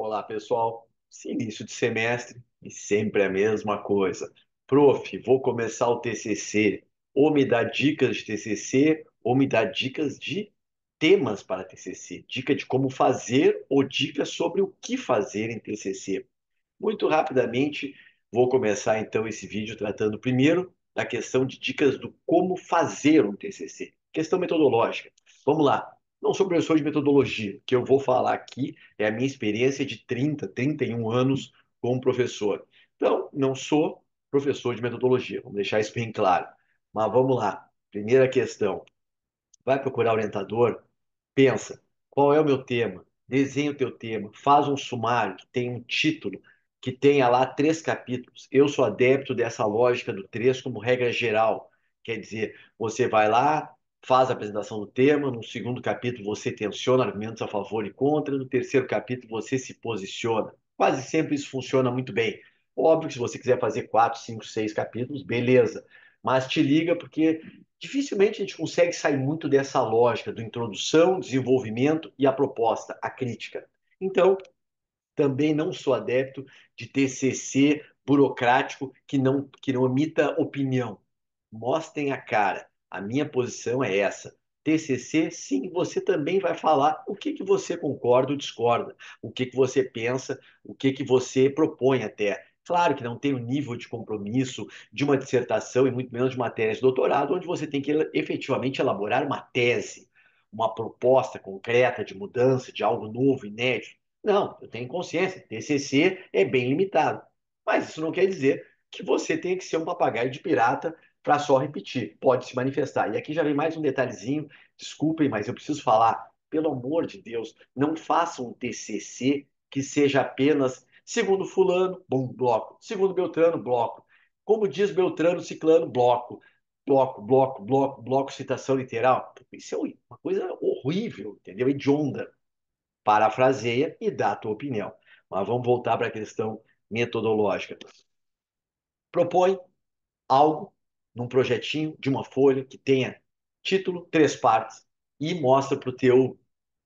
Olá, pessoal. Esse início de semestre e sempre a mesma coisa. Prof, vou começar o TCC. Ou me dá dicas de TCC, ou me dá dicas de temas para TCC. Dica de como fazer ou dicas sobre o que fazer em TCC. Muito rapidamente, vou começar então esse vídeo tratando primeiro da questão de dicas do como fazer um TCC. Questão metodológica. Vamos lá. Não sou professor de metodologia. O que eu vou falar aqui é a minha experiência de 30, 31 anos como professor. Então, não sou professor de metodologia. Vamos deixar isso bem claro. Mas vamos lá. Primeira questão. Vai procurar orientador, pensa, qual é o meu tema? Desenha o teu tema, faz um sumário que tenha um título, que tenha lá 3 capítulos. Eu sou adepto dessa lógica do 3 como regra geral. Quer dizer, você vai lá, faz a apresentação do tema, no segundo capítulo você tenciona argumentos a favor e contra, no terceiro capítulo você se posiciona. Quase sempre isso funciona muito bem. Óbvio que se você quiser fazer 4, 5, 6 capítulos, beleza. Mas te liga porque dificilmente a gente consegue sair muito dessa lógica do introdução, desenvolvimento e a proposta, a crítica. Então, também não sou adepto de TCC burocrático que não emita opinião. Mostrem a cara. A minha posição é essa. TCC, sim, você também vai falar o que você concorda ou discorda, o que você pensa, o que você propõe até. Claro que não tem o nível de compromisso de uma dissertação e muito menos de uma tese de doutorado, onde você tem que efetivamente elaborar uma tese, uma proposta concreta de mudança, de algo novo, inédito. Não, eu tenho consciência, TCC é bem limitado. Mas isso não quer dizer que você tenha que ser um papagaio de pirata para só repetir. Pode se manifestar. E aqui já vem mais um detalhezinho, desculpem, mas eu preciso falar. Pelo amor de Deus, não façam um TCC que seja apenas segundo fulano, bum, bloco. Segundo Beltrano, bloco. Como diz Beltrano, ciclano, bloco. Bloco, bloco, bloco, bloco, citação literal. Isso é uma coisa horrível, entendeu? Hedionda. Parafraseia e dá a tua opinião. Mas vamos voltar para a questão metodológica. Propõe algo num projetinho de uma folha que tenha título, 3 partes e mostra para o teu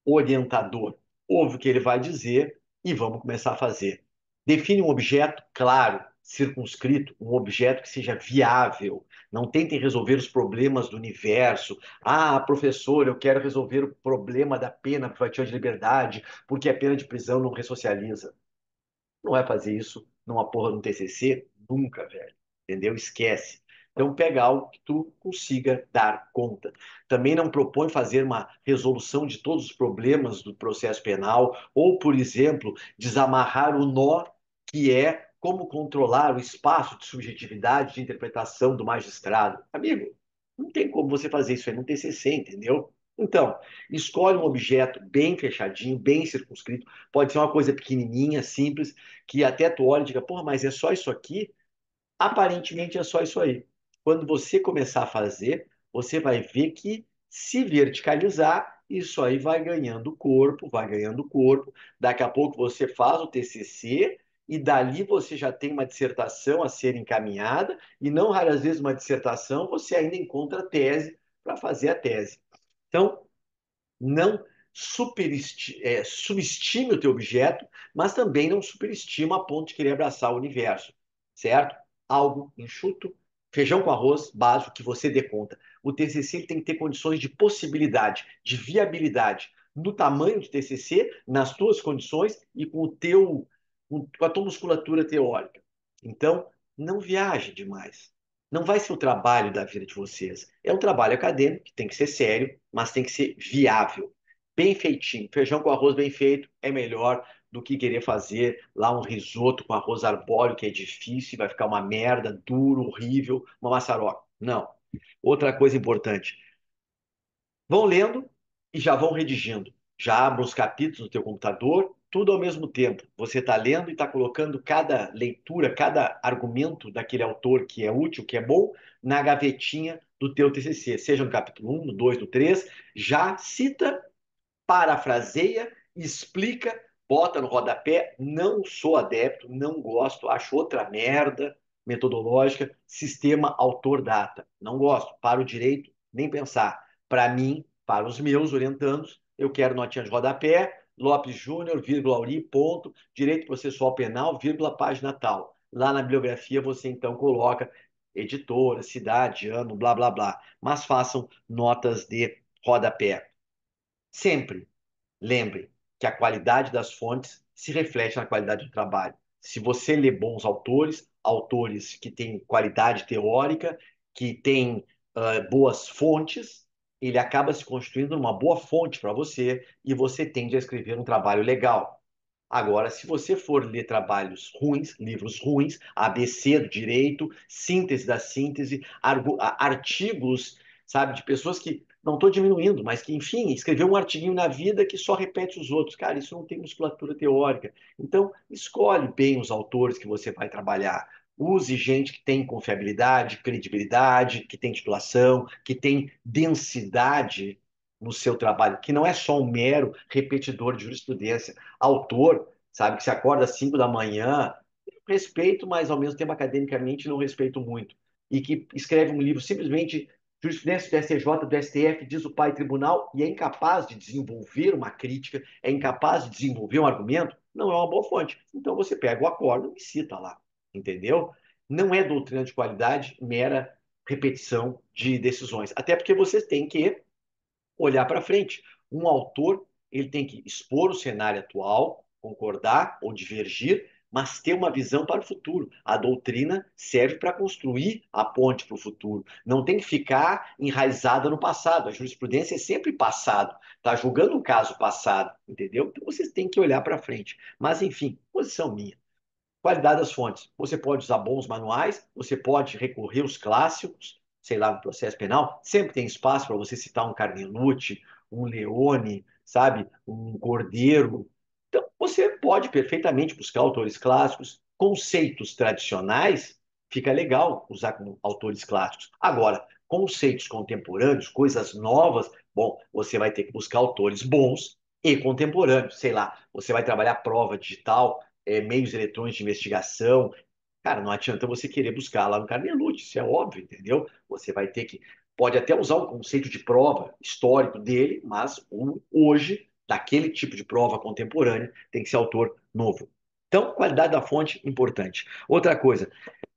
orientador. Ouve o que ele vai dizer e vamos começar a fazer. Define um objeto claro, circunscrito, um objeto que seja viável. Não tentem resolver os problemas do universo. Ah, professor, eu quero resolver o problema da pena privativa de liberdade, porque a pena de prisão não ressocializa. Não vai fazer isso numa porra de um TCC? Nunca, velho. Entendeu? Esquece. Então, pega algo que tu consiga dar conta. Também não propõe fazer uma resolução de todos os problemas do processo penal, ou, por exemplo, desamarrar o nó que é como controlar o espaço de subjetividade de interpretação do magistrado. Amigo, não tem como você fazer isso aí no TCC, entendeu? Então, escolhe um objeto bem fechadinho, bem circunscrito. Pode ser uma coisa pequenininha, simples, que até tu olha e diga, porra, mas é só isso aqui? Aparentemente é só isso aí. Quando você começar a fazer, você vai ver que se verticalizar, isso aí vai ganhando corpo, vai ganhando corpo. Daqui a pouco você faz o TCC e dali você já tem uma dissertação a ser encaminhada e não raras vezes uma dissertação você ainda encontra tese para fazer a tese. Então, não subestime o teu objeto, mas também não superestima a ponto de querer abraçar o universo, certo? Algo enxuto, feijão com arroz, básico, que você dê conta. O TCC ele tem que ter condições de possibilidade, de viabilidade, no tamanho do TCC, nas tuas condições e com a tua musculatura teórica. Então, não viaje demais. Não vai ser o trabalho da vida de vocês. É um trabalho acadêmico que tem que ser sério, mas tem que ser viável. Bem feitinho. Feijão com arroz bem feito é melhor do que querer fazer lá um risoto com arroz arbóreo, que é difícil, vai ficar uma merda, duro, horrível, uma maçaroca. Não. Outra coisa importante. Vão lendo e já vão redigindo. Já abra os capítulos no teu computador, tudo ao mesmo tempo. Você está lendo e está colocando cada leitura, cada argumento daquele autor que é útil, que é bom, na gavetinha do teu TCC, seja no capítulo 1, no 2, no 3, já cita, parafraseia, explica, bota no rodapé. Não sou adepto, não gosto, acho outra merda metodológica, sistema autor-data. Não gosto, para o direito, nem pensar. Para mim, para os meus orientandos, eu quero notinha de rodapé, Lopes Júnior, vírgula Auri, ponto, direito processual penal, vírgula página tal. Lá na bibliografia você então coloca editora, cidade, ano, blá, blá, blá. Mas façam notas de rodapé. Sempre lembre que a qualidade das fontes se reflete na qualidade do trabalho. Se você lê bons autores, autores que têm qualidade teórica, que têm boas fontes, ele acaba se construindo uma boa fonte para você e você tende a escrever um trabalho legal. Agora, se você for ler trabalhos ruins, livros ruins, ABC do direito, síntese da síntese, artigos, sabe, de pessoas que não estou diminuindo, mas que, enfim, escreveu um artiguinho na vida que só repete os outros. Cara, isso não tem musculatura teórica. Então, escolhe bem os autores que você vai trabalhar. Use gente que tem confiabilidade, credibilidade, que tem titulação, que tem densidade no seu trabalho, que não é só um mero repetidor de jurisprudência. Autor, sabe, que se acorda às 5 da manhã, respeito, mas ao mesmo tempo academicamente não respeito muito. E que escreve um livro simplesmente jurisprudência do STJ, do STF, diz o pai tribunal, e é incapaz de desenvolver uma crítica, é incapaz de desenvolver um argumento, não é uma boa fonte. Então você pega o acórdão e cita lá, entendeu? Não é doutrina de qualidade, mera repetição de decisões. Até porque você tem que olhar para frente. Um autor, ele tem que expor o cenário atual, concordar ou divergir, mas ter uma visão para o futuro. A doutrina serve para construir a ponte para o futuro. Não tem que ficar enraizada no passado. A jurisprudência é sempre passado. Está julgando um caso passado, entendeu? Então vocês têm que olhar para frente. Mas, enfim, posição minha. Qualidade das fontes. Você pode usar bons manuais, você pode recorrer aos clássicos, sei lá, no processo penal. Sempre tem espaço para você citar um Carnelucci, um Leone, sabe? Um Cordeiro. Então, você pode perfeitamente buscar autores clássicos. Conceitos tradicionais, fica legal usar como autores clássicos. Agora, conceitos contemporâneos, coisas novas, bom, você vai ter que buscar autores bons e contemporâneos. Sei lá, você vai trabalhar prova digital, meios eletrônicos de investigação. Cara, não adianta você querer buscar lá no Carnelucci, isso é óbvio, entendeu? Você vai ter que. Pode até usar o conceito de prova histórico dele, mas hoje, daquele tipo de prova contemporânea, tem que ser autor novo. Então, qualidade da fonte, importante. Outra coisa,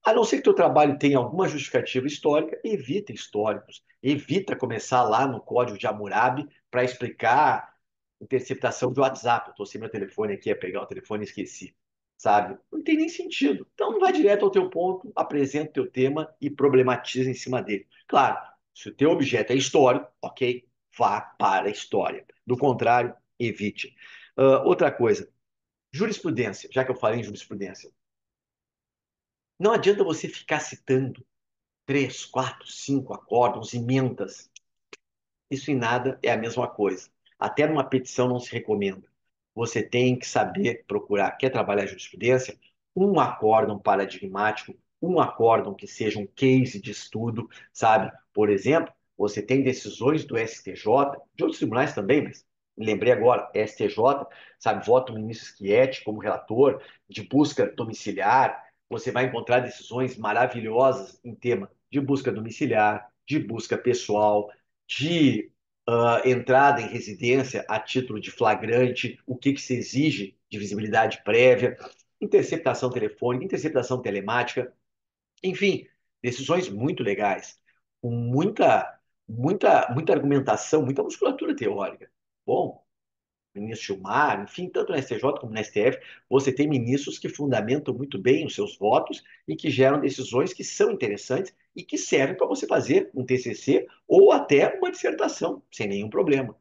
a não ser que o teu trabalho tenha alguma justificativa histórica, evita históricos. Evita começar lá no código de Hammurabi para explicar interceptação de WhatsApp. Eu estou sem meu telefone aqui, ia pegar o telefone e esqueci. Sabe? Não tem nem sentido. Então, vai direto ao teu ponto, apresenta o teu tema e problematiza em cima dele. Claro, se o teu objeto é histórico, ok, vá para a história. Do contrário, evite. Outra coisa, jurisprudência, já que eu falei em jurisprudência. Não adianta você ficar citando três, quatro, cinco acórdãos, emendas. Isso em nada é a mesma coisa. Até numa petição não se recomenda. Você tem que saber procurar. Quer trabalhar jurisprudência? Um acórdão paradigmático, um acórdão que seja um case de estudo, sabe? Por exemplo, você tem decisões do STJ, de outros tribunais também, mas me lembrei agora, STJ, sabe? Voto do ministro Schietti como relator, de busca domiciliar. Você vai encontrar decisões maravilhosas em tema de busca domiciliar, de busca pessoal, de entrada em residência a título de flagrante, o que se exige de visibilidade prévia, interceptação telefônica, interceptação telemática, enfim, decisões muito legais, com muita argumentação, muita musculatura teórica. Bom, ministro Gilmar, enfim, tanto no STJ como no STF, você tem ministros que fundamentam muito bem os seus votos e que geram decisões que são interessantes e que servem para você fazer um TCC ou até uma dissertação, sem nenhum problema.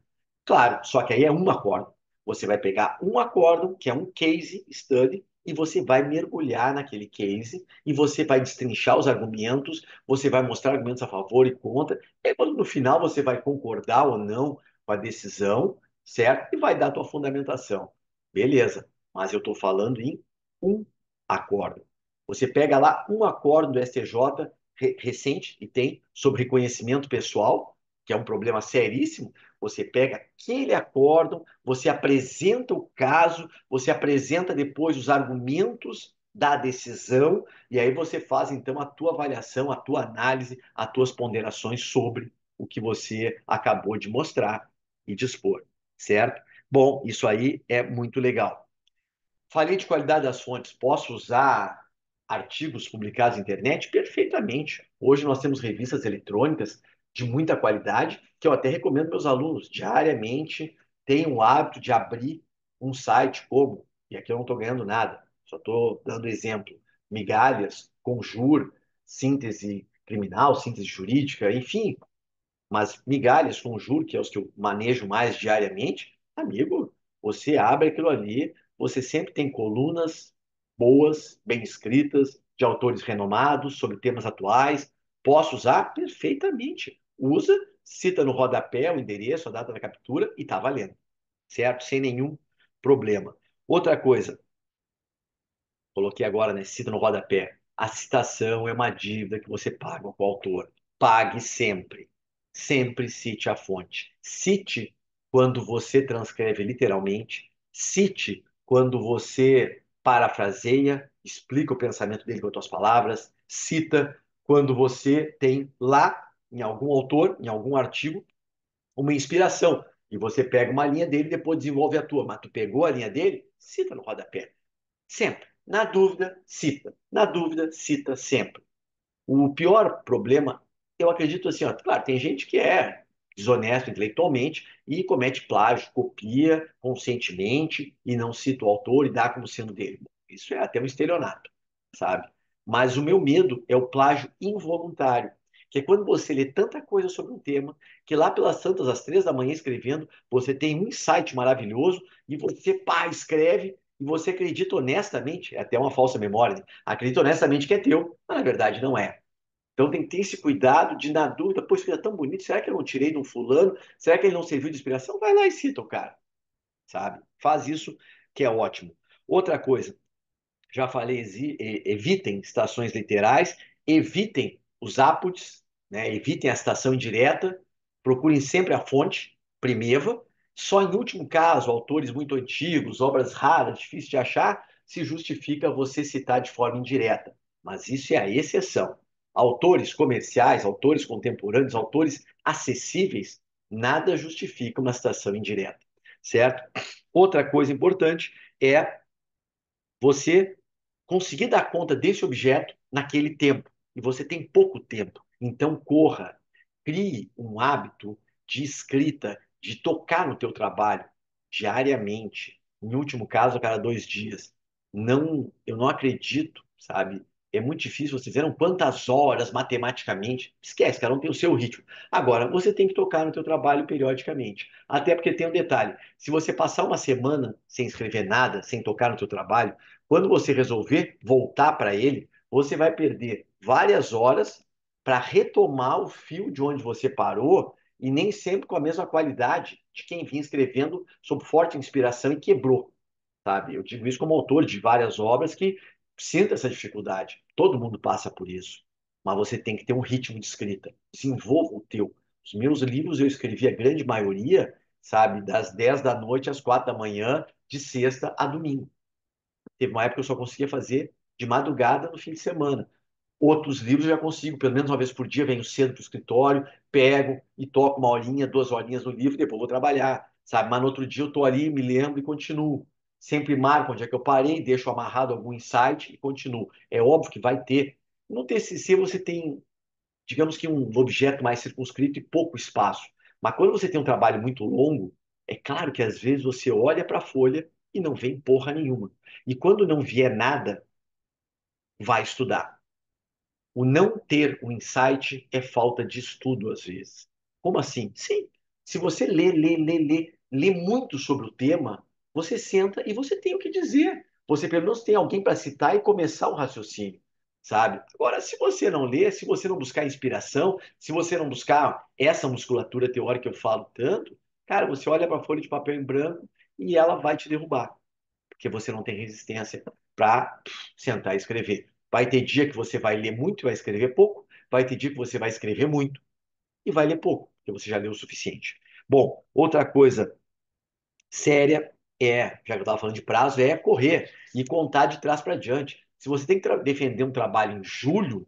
Claro, só que aí é um acórdão. Você vai pegar um acórdão, que é um case study, e você vai mergulhar naquele case e você vai destrinchar os argumentos, você vai mostrar argumentos a favor e contra, e quando no final você vai concordar ou não com a decisão, certo? E vai dar a tua fundamentação. Beleza, mas eu estou falando em um acórdão. Você pega lá um acórdão do STJ recente e tem sobre reconhecimento pessoal, que é um problema seríssimo. Você pega aquele acórdão, você apresenta o caso, você apresenta depois os argumentos da decisão, e aí você faz então a tua avaliação, a tua análise, as tuas ponderações sobre o que você acabou de mostrar e dispor, certo? Bom, isso aí é muito legal. Falei de qualidade das fontes. Posso usar artigos publicados na internet? Perfeitamente. Hoje nós temos revistas eletrônicas de muita qualidade que eu até recomendo meus alunos diariamente tenham o hábito de abrir um site como, e aqui eu não estou ganhando nada, só estou dando exemplo, Migalhas, Conjur, síntese criminal, síntese jurídica, enfim, mas migalhas com juros, que é os que eu manejo mais diariamente, amigo, você abre aquilo ali, você sempre tem colunas boas, bem escritas, de autores renomados, sobre temas atuais. Posso usar? Perfeitamente. Usa, cita no rodapé o endereço, a data da captura e está valendo, certo? Sem nenhum problema. Outra coisa, coloquei agora, né? Cita no rodapé. A citação é uma dívida que você paga com o autor. Pague sempre. Sempre cite a fonte. Cite quando você transcreve literalmente. Cite quando você parafraseia, explica o pensamento dele com as suas palavras. Cita quando você tem lá, em algum autor, em algum artigo, uma inspiração. E você pega uma linha dele e depois desenvolve a tua. Mas tu pegou a linha dele? Cita no rodapé. Sempre. Na dúvida, cita. Na dúvida, cita sempre. O pior problema, eu acredito assim, ó, claro, tem gente que é desonesto intelectualmente e comete plágio, copia conscientemente e não cita o autor e dá como sendo dele. Isso é até um estelionato, sabe? Mas o meu medo é o plágio involuntário, que é quando você lê tanta coisa sobre um tema, que lá pelas tantas, às 3 da manhã escrevendo, você tem um insight maravilhoso e você, pá, escreve e você acredita honestamente, é até uma falsa memória, né? Acredita honestamente que é teu, mas na verdade não é. Então tem que ter esse cuidado de, na dúvida, pô, isso aqui é tão bonito, será que eu não tirei de um fulano? Será que ele não serviu de inspiração? Vai lá e cita o cara, sabe? Faz isso que é ótimo. Outra coisa, já falei, evitem citações literais, evitem os ápodes, né? Evitem a citação indireta, procurem sempre a fonte primeva. Só em último caso, autores muito antigos, obras raras, difíceis de achar, se justifica você citar de forma indireta. Mas isso é a exceção. Autores comerciais, autores contemporâneos, autores acessíveis, nada justifica uma citação indireta, certo? Outra coisa importante é você conseguir dar conta desse objeto naquele tempo. E você tem pouco tempo. Então, corra, crie um hábito de escrita, de tocar no teu trabalho diariamente. Em último caso, a cada 2 dias. Não, eu não acredito, sabe? É muito difícil vocês viram quantas horas matematicamente. Esquece, cada um tem o seu ritmo. Agora, você tem que tocar no teu trabalho periodicamente. Até porque tem um detalhe. Se você passar uma semana sem escrever nada, sem tocar no teu trabalho, quando você resolver voltar para ele, você vai perder várias horas para retomar o fio de onde você parou e nem sempre com a mesma qualidade de quem vinha escrevendo sob forte inspiração e quebrou, sabe? Eu digo isso como autor de várias obras que sinto essa dificuldade. Todo mundo passa por isso, mas você tem que ter um ritmo de escrita. Desenvolva o teu. Os meus livros eu escrevi a grande maioria, sabe, das 10 da noite às 4 da manhã, de sexta a domingo. Teve uma época que eu só conseguia fazer de madrugada no fim de semana. Outros livros eu já consigo, pelo menos uma vez por dia, venho cedo para o escritório, pego e toco 1 horinha, 2 horinhas no livro, depois vou trabalhar, sabe? Mas no outro dia eu estou ali, me lembro e continuo. Sempre marco onde é que eu parei, deixo amarrado algum insight e continuo. É óbvio que vai ter. No TCC você tem, digamos que um objeto mais circunscrito e pouco espaço. Mas quando você tem um trabalho muito longo, é claro que às vezes você olha para a folha e não vem porra nenhuma. E quando não vier nada, vai estudar. O não ter um insight é falta de estudo, às vezes. Como assim? Sim. Se você lê muito sobre o tema, você senta e você tem o que dizer. Você pelo menos tem alguém para citar e começar o raciocínio, sabe? Agora, se você não lê, se você não buscar inspiração, se você não buscar essa musculatura teórica que eu falo tanto, cara, você olha para a folha de papel em branco e ela vai te derrubar porque você não tem resistência para sentar e escrever. Vai ter dia que você vai ler muito e vai escrever pouco, vai ter dia que você vai escrever muito e vai ler pouco, porque você já leu o suficiente. Bom, outra coisa séria é, já que eu estava falando de prazo, é correr e contar de trás para diante. Se você tem que defender um trabalho em julho,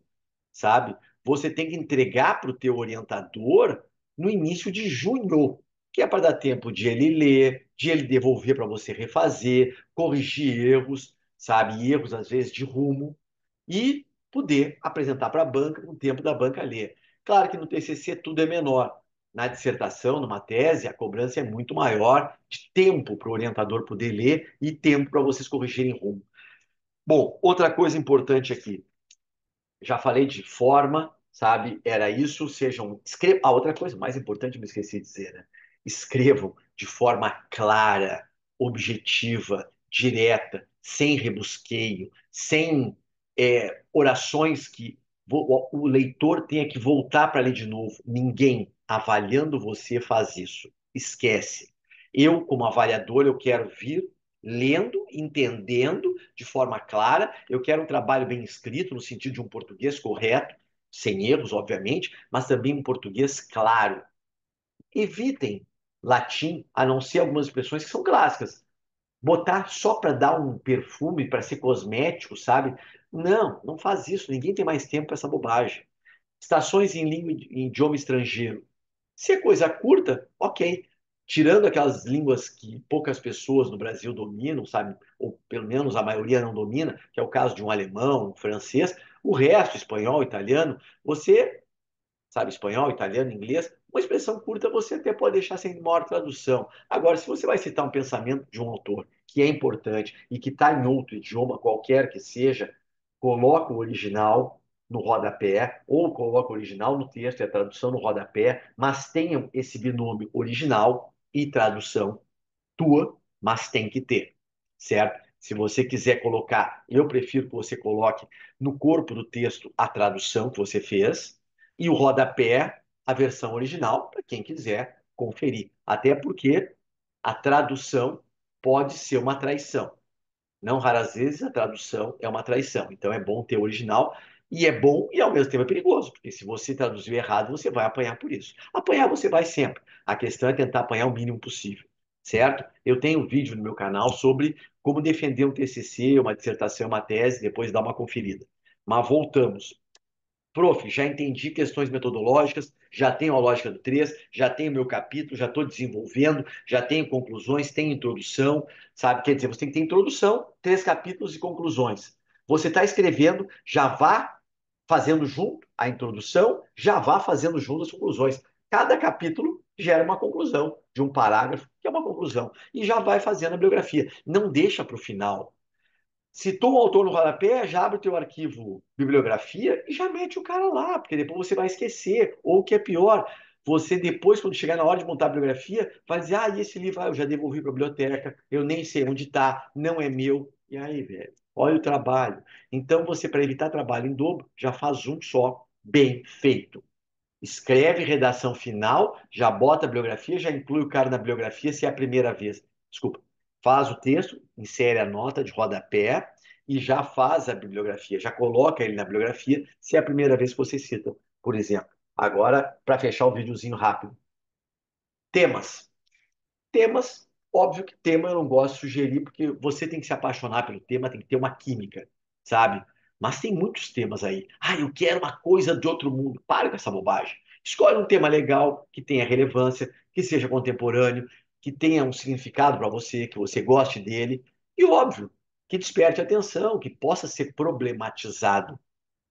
sabe? Você tem que entregar para o teu orientador no início de junho. que é para dar tempo de ele ler, de ele devolver para você refazer, corrigir erros, sabe? Erros, às vezes, de rumo, e poder apresentar para a banca no tempo da banca ler. Claro que no TCC tudo é menor. Na dissertação, numa tese, a cobrança é muito maior de tempo para o orientador poder ler e tempo para vocês corrigirem rumo. Bom, outra coisa importante aqui, já falei de forma, sabe? Era isso, sejam. A outra coisa mais importante, me esqueci de dizer, né? Escrevam de forma clara, objetiva, direta, sem rebusqueio, sem orações que o leitor tenha que voltar para ler de novo. Ninguém avaliando você faz isso. Esquece. Eu, como avaliador, eu quero vir lendo, entendendo de forma clara. Eu quero um trabalho bem escrito, no sentido de um português correto, sem erros, obviamente, mas também um português claro. Evitem latim, a não ser algumas expressões que são clássicas. Botar só para dar um perfume, para ser cosmético, sabe? Não, não faz isso. Ninguém tem mais tempo para essa bobagem. Estações em língua em idioma estrangeiro. Se é coisa curta, ok. Tirando aquelas línguas que poucas pessoas no Brasil dominam, sabe? Ou pelo menos a maioria não domina, que é o caso de um alemão, um francês, o resto, espanhol, italiano, você sabe, espanhol, italiano, inglês, uma expressão curta você até pode deixar sem maior tradução. Agora, se você vai citar um pensamento de um autor que é importante e que está em outro idioma, qualquer que seja, coloca o original no rodapé, ou coloca o original no texto e a tradução no rodapé, mas tenham esse binômio original e tradução tua, mas tem que ter, certo? Se você quiser colocar, eu prefiro que você coloque no corpo do texto a tradução que você fez e o rodapé, a versão original, para quem quiser conferir. Até porque a tradução pode ser uma traição. Não raras vezes a tradução é uma traição. Então é bom ter o original e é bom e ao mesmo tempo é perigoso, porque se você traduzir errado, você vai apanhar por isso. Apanhar você vai sempre. A questão é tentar apanhar o mínimo possível, certo? Eu tenho um vídeo no meu canal sobre como defender um TCC, uma dissertação, uma tese, depois dar uma conferida. Mas voltamos. Prof, já entendi questões metodológicas, já tenho a lógica do 3, já tenho meu capítulo, já estou desenvolvendo, já tenho conclusões, tenho introdução, sabe? Quer dizer, você tem que ter introdução, 3 capítulos e conclusões. Você está escrevendo, já vá fazendo junto a introdução, já vá fazendo junto as conclusões. Cada capítulo gera uma conclusão de um parágrafo, que é uma conclusão, e já vai fazendo a bibliografia. Não deixa para o final. Citou um autor no rodapé, já abre o teu arquivo bibliografia e já mete o cara lá, porque depois você vai esquecer. Ou o que é pior, você depois, quando chegar na hora de montar a bibliografia, vai dizer, e esse livro eu já devolvi para a biblioteca, eu nem sei onde está, não é meu. E aí, velho, olha o trabalho. Então, você, para evitar trabalho em dobro, já faz um só, bem feito. Escreve redação final, já bota a bibliografia, já inclui o cara na bibliografia se é a primeira vez. Desculpa. Faz o texto, insere a nota de rodapé e já faz a bibliografia, já coloca ele na bibliografia se é a primeira vez que você cita, por exemplo. Agora, para fechar o videozinho rápido. Temas. Temas, óbvio que tema eu não gosto de sugerir, porque você tem que se apaixonar pelo tema, tem que ter uma química, sabe? Mas tem muitos temas aí. Eu quero uma coisa de outro mundo. Para com essa bobagem. Escolhe um tema legal, que tenha relevância, que seja contemporâneo, que tenha um significado para você, que você goste dele. E óbvio, que desperte atenção, que possa ser problematizado.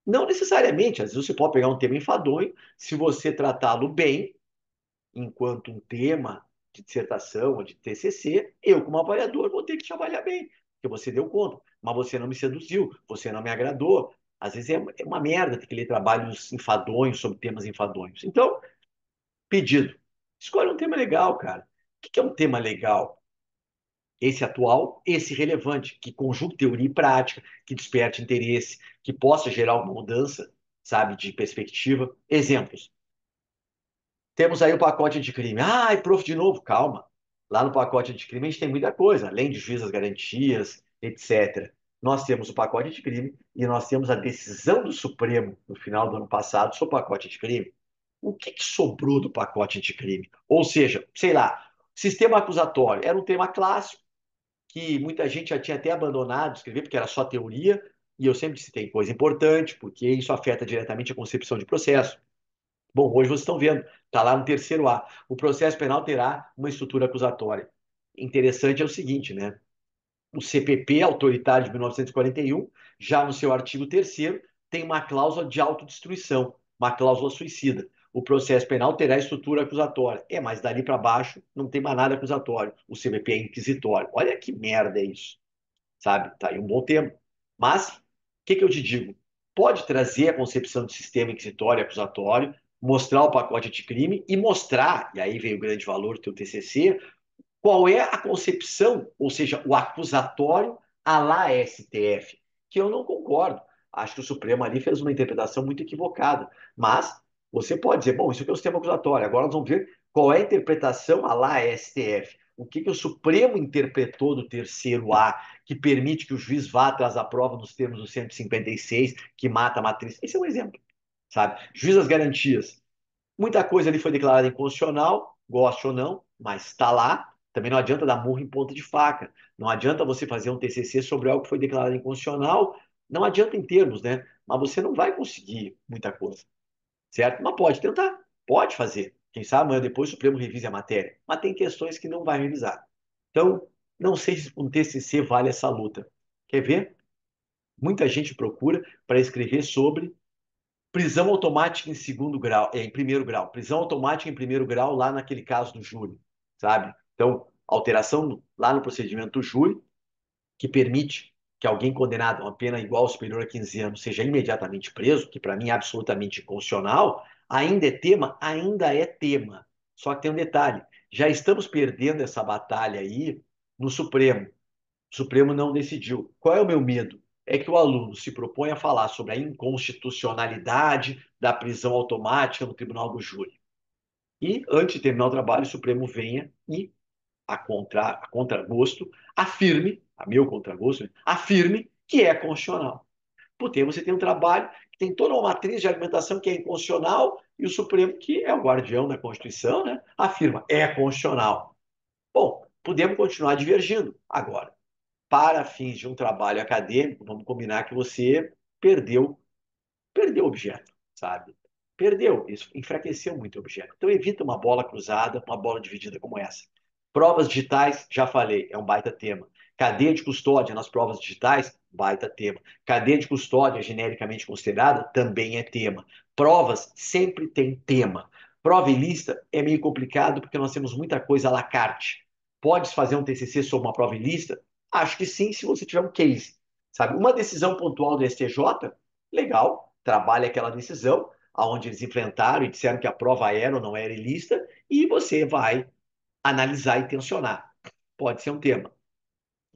Não necessariamente, às vezes você pode pegar um tema enfadonho, se você tratá-lo bem, enquanto um tema de dissertação ou de TCC, eu, como avaliador, vou ter que te avaliar bem, porque você deu conta, mas você não me seduziu, você não me agradou. Às vezes é uma merda ter que ler trabalhos enfadonhos sobre temas enfadonhos. Então, pedido, escolha um tema legal, cara. O que é um tema legal? Esse atual, esse relevante, que conjugue teoria e prática, que desperte interesse, que possa gerar uma mudança, sabe, de perspectiva. Exemplos. Temos aí o pacote de crime. Prof, de novo, calma. Lá no pacote de crime a gente tem muita coisa, além de juízes garantias, etc. Nós temos o pacote de crime e nós temos a decisão do Supremo no final do ano passado sobre o pacote de crime. O que sobrou do pacote de crime? Ou seja, sei lá, sistema acusatório era um tema clássico que muita gente já tinha até abandonado de escrever, porque era só teoria, e eu sempre disse que tem coisa importante, porque isso afeta diretamente a concepção de processo. Bom, hoje vocês estão vendo, está lá no terceiro A. O processo penal terá uma estrutura acusatória. Interessante é o seguinte, né? O CPP autoritário de 1941, já no seu artigo terceiro, tem uma cláusula de autodestruição, uma cláusula suicida. O processo penal terá estrutura acusatória. É, mas dali para baixo não tem mais nada acusatório. O CPP é inquisitório. Olha que merda é isso, sabe? Tá aí um bom tema. Mas, o que eu te digo? Pode trazer a concepção de sistema inquisitório e acusatório, mostrar o pacote de crime e mostrar, e aí vem o grande valor do teu TCC, qual é a concepção, ou seja, o acusatório à la STF, que eu não concordo. Acho que o Supremo ali fez uma interpretação muito equivocada. Mas você pode dizer, bom, isso aqui é o sistema acusatório. Agora nós vamos ver qual é a interpretação à la STF. O que o Supremo interpretou do terceiro A, que permite que o juiz vá atrás da prova nos termos do 156, que mata a matriz. Esse é um exemplo, sabe? Juiz das garantias. Muita coisa ali foi declarada inconstitucional, goste ou não, mas está lá. Também não adianta dar murro em ponta de faca. Não adianta você fazer um TCC sobre algo que foi declarado inconstitucional. Não adianta em termos, né? Mas você não vai conseguir muita coisa, certo? Mas pode tentar, pode fazer. Quem sabe amanhã depois o Supremo revise a matéria. Mas tem questões que não vai revisar. Então, não sei se um TCC vale essa luta. Quer ver? Muita gente procura para escrever sobre prisão automática em segundo grau, em primeiro grau. Prisão automática em primeiro grau lá naquele caso do júri, sabe? Então, alteração lá no procedimento do júri que permite que alguém condenado a uma pena igual ou superior a 15 anos seja imediatamente preso, que para mim é absolutamente inconstitucional, ainda é tema? Ainda é tema. Só que tem um detalhe, já estamos perdendo essa batalha aí no Supremo. O Supremo não decidiu. Qual é o meu medo? É que o aluno se propõe a falar sobre a inconstitucionalidade da prisão automática no tribunal do júri. E, antes de terminar o trabalho, o Supremo venha e, a contragosto, afirme, a meu contragosto, né, afirme que é constitucional. Porque você tem um trabalho que tem toda uma matriz de argumentação que é inconstitucional e o Supremo, que é o guardião da Constituição, né, afirma é constitucional. Bom, podemos continuar divergindo. Agora, para fins de um trabalho acadêmico, vamos combinar que você perdeu, perdeu o objeto, sabe? Perdeu, isso enfraqueceu muito o objeto. Então evita uma bola cruzada, uma bola dividida como essa. Provas digitais, já falei, é um baita tema. Cadeia de custódia nas provas digitais, baita tema. Cadeia de custódia genericamente considerada, também é tema. Provas sempre tem tema. Prova e lista é meio complicado porque nós temos muita coisa à la carte. Podes fazer um TCC sobre uma prova e lista? Acho que sim, se você tiver um case. Sabe? Uma decisão pontual do STJ, legal, trabalha aquela decisão, aonde eles enfrentaram e disseram que a prova era ou não era ilícita, e você vai analisar e tensionar. Pode ser um tema.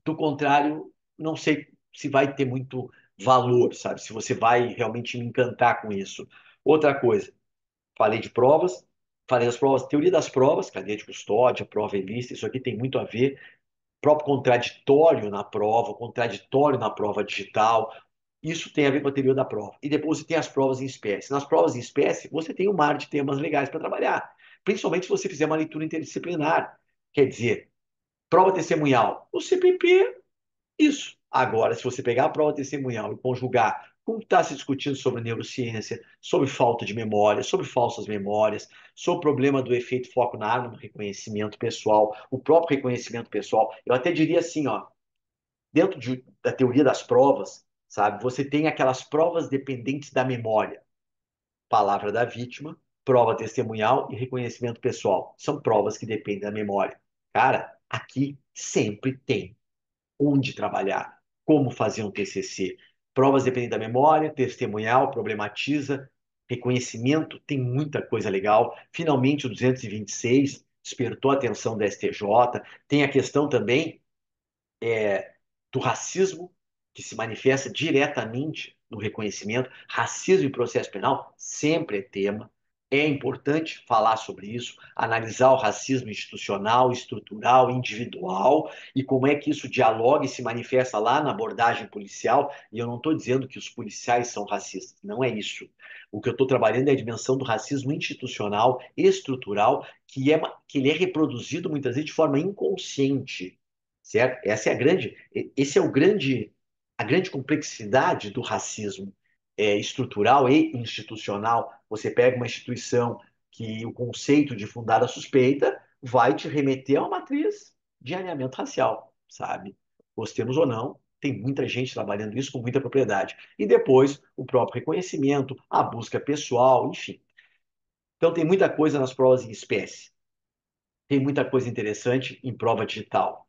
Do contrário, não sei se vai ter muito valor, sabe? Se você vai realmente me encantar com isso. Outra coisa, falei de provas, falei das provas, teoria das provas, cadeia de custódia, prova ilícita, isso aqui tem muito a ver. Próprio contraditório na prova, contraditório na prova digital. Isso tem a ver com a teoria da prova. E depois você tem as provas em espécie. Nas provas em espécie, você tem um mar de temas legais para trabalhar. Principalmente se você fizer uma leitura interdisciplinar. Quer dizer, prova testemunhal. O CPP, isso. Agora, se você pegar a prova testemunhal e conjugar com o que está se discutindo sobre neurociência, sobre falta de memória, sobre falsas memórias, sobre o problema do efeito foco na arma no reconhecimento pessoal, o próprio reconhecimento pessoal, eu até diria assim, ó, da teoria das provas, sabe, você tem aquelas provas dependentes da memória, palavra da vítima, prova testemunhal e reconhecimento pessoal. São provas que dependem da memória. Cara, aqui sempre tem onde trabalhar, como fazer um TCC. Provas dependem da memória, testemunhal, problematiza, reconhecimento, tem muita coisa legal. Finalmente, o 226 despertou a atenção da STJ. Tem a questão também do racismo, que se manifesta diretamente no reconhecimento. Racismo em processo penal sempre é tema. É importante falar sobre isso, analisar o racismo institucional, estrutural, individual e como é que isso dialoga e se manifesta lá na abordagem policial. E eu não estou dizendo que os policiais são racistas, não é isso. O que eu estou trabalhando é a dimensão do racismo institucional, estrutural, que ele é reproduzido muitas vezes de forma inconsciente, certo? Essa é esse é a grande complexidade do racismo estrutural e institucional. Você pega uma instituição que o conceito de fundada suspeita vai te remeter a uma matriz de alinhamento racial, sabe? Gostemos ou não, tem muita gente trabalhando isso com muita propriedade. E depois, o próprio reconhecimento, a busca pessoal, enfim. Então, tem muita coisa nas provas em espécie. Tem muita coisa interessante em prova digital.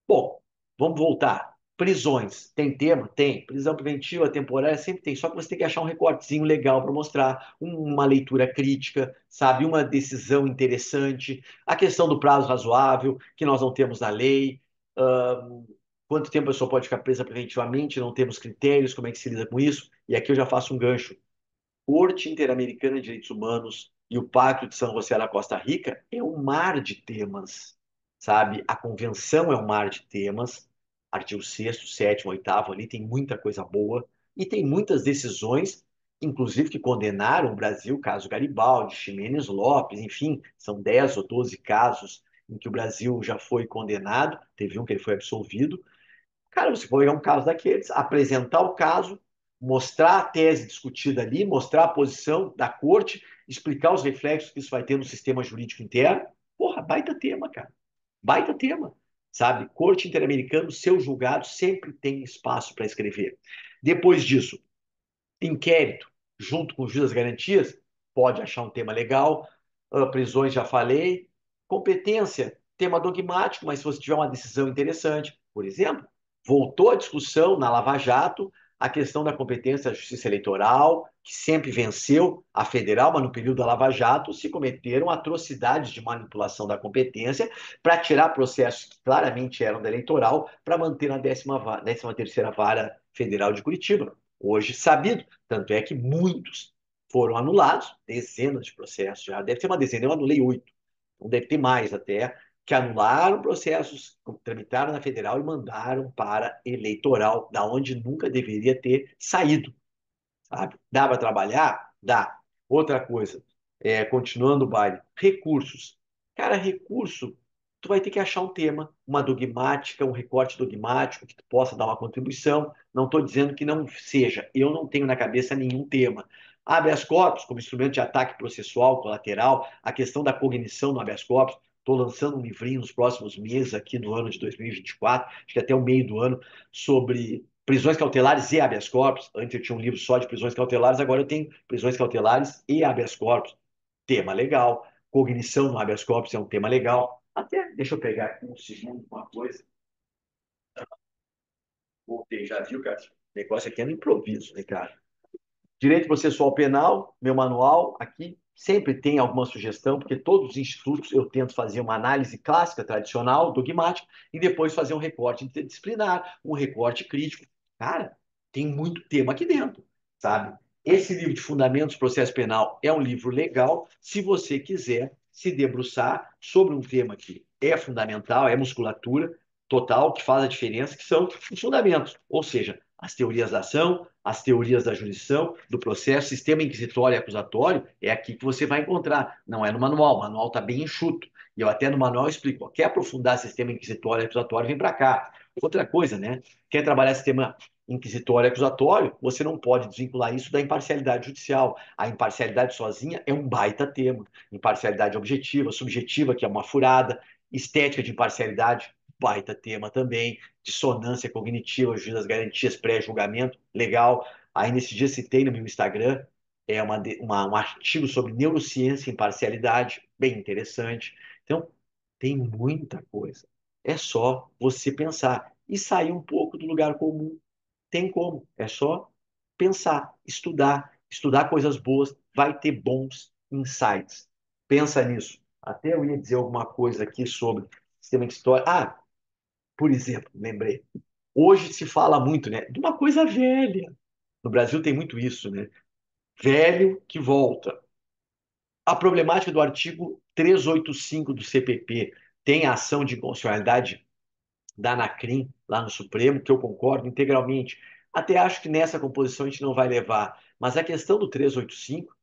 Bom, vamos voltar. Prisões. Tem tema? Tem. Prisão preventiva, temporária, sempre tem. Só que você tem que achar um recortezinho legal para mostrar, uma leitura crítica, sabe? Uma decisão interessante. A questão do prazo razoável, que nós não temos na lei. Ahn, quanto tempo a pessoa pode ficar presa preventivamente? Não temos critérios, como é que se lida com isso? E aqui eu já faço um gancho. Corte Interamericana de Direitos Humanos e o Pacto de São José da Costa Rica é um mar de temas, sabe? A convenção é um mar de temas, artigo 6º, 7º, 8º, ali tem muita coisa boa e tem muitas decisões, inclusive que condenaram o Brasil, caso Garibaldi, Ximenes Lopes, enfim, são 10 ou 12 casos em que o Brasil já foi condenado, teve um que ele foi absolvido. Cara, você pode pegar um caso daqueles, apresentar o caso, mostrar a tese discutida ali, mostrar a posição da corte, explicar os reflexos que isso vai ter no sistema jurídico interno. Porra, baita tema, cara. Baita tema. Sabe? Corte Interamericana, seu julgado sempre tem espaço para escrever. Depois disso, inquérito, junto com o juiz das garantias, pode achar um tema legal. Prisões, já falei. Competência, tema dogmático, mas se você tiver uma decisão interessante, por exemplo, voltou a discussão na Lava Jato a questão da competência da Justiça Eleitoral, que sempre venceu a federal, mas no período da Lava Jato se cometeram atrocidades de manipulação da competência para tirar processos que claramente eram da eleitoral para manter na 13ª Vara Federal de Curitiba. Hoje sabido, tanto é que muitos foram anulados, dezenas de processos, já deve ter uma dezena, eu anulei 8, não deve ter mais até, que anularam processos, tramitaram na federal e mandaram para eleitoral, da onde nunca deveria ter saído, sabe? Dá para trabalhar? Dá. Outra coisa, continuando o baile, recursos. Cara, recurso, tu vai ter que achar um tema, uma dogmática, um recorte dogmático que tu possa dar uma contribuição. Não estou dizendo que não seja. Eu não tenho na cabeça nenhum tema. Habeas corpus como instrumento de ataque processual colateral, a questão da cognição no habeas corpus. Estou lançando um livrinho nos próximos meses, aqui no ano de 2024, acho que até o meio do ano, sobre prisões cautelares e habeas corpus. Antes eu tinha um livro só de prisões cautelares, agora eu tenho prisões cautelares e habeas corpus. Tema legal. Cognição no habeas corpus é um tema legal. Até, deixa eu pegar aqui um segundo, uma coisa. Voltei, já viu, cara? O negócio aqui é no improviso, né, cara? Direito processual penal, meu manual aqui sempre tem alguma sugestão, porque todos os institutos eu tento fazer uma análise clássica, tradicional, dogmática, e depois fazer um recorte interdisciplinar, um recorte crítico. Cara, tem muito tema aqui dentro, sabe? Esse livro de Fundamentos do Processo Penal é um livro legal, se você quiser se debruçar sobre um tema que é fundamental, é musculatura total, que faz a diferença, que são os fundamentos, ou seja, as teorias da ação, as teorias da jurisdição, do processo, sistema inquisitório e acusatório, é aqui que você vai encontrar. Não é no manual, o manual está bem enxuto. E eu até no manual explico, ó, quer aprofundar sistema inquisitório e acusatório, vem para cá. Outra coisa, né? Quer trabalhar sistema inquisitório e acusatório, você não pode desvincular isso da imparcialidade judicial. A imparcialidade sozinha é um baita tema. Imparcialidade objetiva, subjetiva, que é uma furada, estética de imparcialidade, baita tema também, dissonância cognitiva, juiz das garantias, pré-julgamento, legal. Aí nesse dia citei no meu Instagram, um artigo sobre neurociência e imparcialidade, bem interessante. Então, tem muita coisa. É só você pensar e sair um pouco do lugar comum. Tem como, é só pensar, estudar coisas boas, vai ter bons insights. Pensa nisso. Até eu ia dizer alguma coisa aqui sobre sistema de história. Ah, por exemplo, lembrei. Hoje se fala muito, né, de uma coisa velha. No Brasil tem muito isso, né? Velho que volta. A problemática do artigo 385 do CPP tem a ação de inconstitucionalidade da Anacrim lá no Supremo, que eu concordo integralmente. Até acho que nessa composição a gente não vai levar. Mas a questão do 385,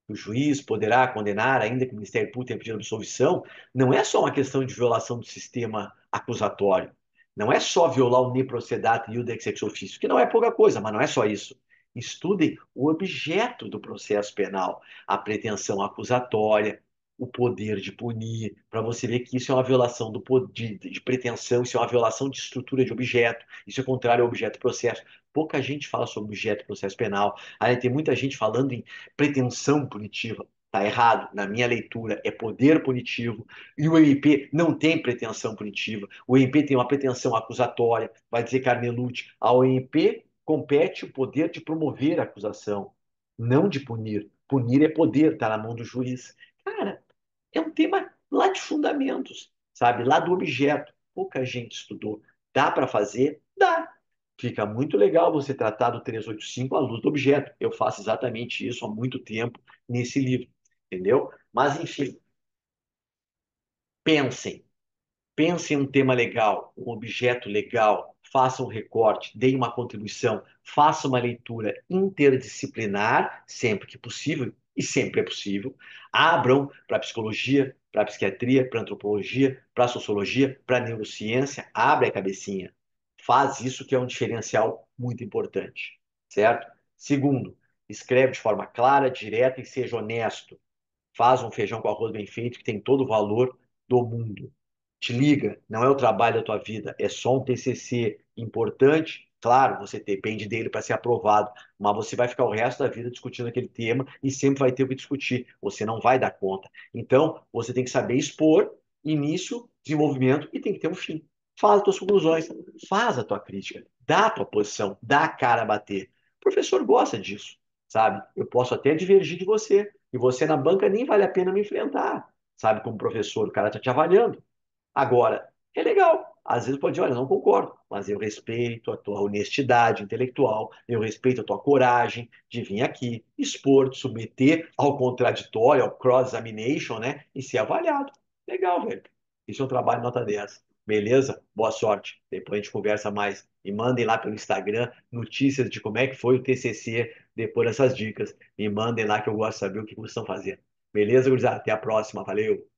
que o juiz poderá condenar, ainda que o Ministério Público tenha pedido absolvição, não é só uma questão de violação do sistema acusatório. Não é só violar o ne procedate e o de ex officio, que não é pouca coisa, mas não é só isso. Estudem o objeto do processo penal, a pretensão acusatória, o poder de punir, para você ver que isso é uma violação do poder de pretensão, isso é uma violação de estrutura de objeto, isso é contrário ao objeto do processo. Pouca gente fala sobre objeto do processo penal. Aí tem muita gente falando em pretensão punitiva. Está errado. Na minha leitura, é poder punitivo. E o MP não tem pretensão punitiva. O MP tem uma pretensão acusatória. Vai dizer Carnelucci. Ao MP compete o poder de promover a acusação, não de punir. Punir é poder, está na mão do juiz. Cara, é um tema lá de fundamentos, sabe? Lá do objeto. Pouca gente estudou. Dá para fazer? Dá. Fica muito legal você tratar do 385 à luz do objeto. Eu faço exatamente isso há muito tempo nesse livro, entendeu? Mas, enfim, pensem. Pense em um tema legal, um objeto legal, faça um recorte, dê uma contribuição, faça uma leitura interdisciplinar, sempre que possível, e sempre é possível. Abram para psicologia, para psiquiatria, para antropologia, para sociologia, para neurociência, abre a cabecinha. Faz isso que é um diferencial muito importante, certo? Segundo, escreve de forma clara, direta e seja honesto. Faz um feijão com arroz bem feito que tem todo o valor do mundo. Te liga, não é o trabalho da tua vida, é só um TCC importante. Claro, você depende dele para ser aprovado, mas você vai ficar o resto da vida discutindo aquele tema e sempre vai ter o que discutir. Você não vai dar conta. Então, você tem que saber expor início, desenvolvimento e tem que ter um fim. Faz as tuas conclusões, faz a tua crítica, dá a tua posição, dá a cara a bater. O professor gosta disso, sabe? Eu posso até divergir de você, e você na banca nem vale a pena me enfrentar, sabe? Como professor, o cara está te avaliando. Agora, é legal. Às vezes pode dizer, olha, eu não concordo, mas eu respeito a tua honestidade intelectual, eu respeito a tua coragem de vir aqui, expor, te submeter ao contraditório, ao cross-examination, né? E ser avaliado. Legal, velho. Isso é um trabalho nota 10. Beleza? Boa sorte. Depois a gente conversa mais. Me mandem lá pelo Instagram notícias de como é que foi o TCC depois dessas dicas. Me mandem lá que eu gosto de saber o que vocês estão fazendo. Beleza, gurizada? Até a próxima. Valeu!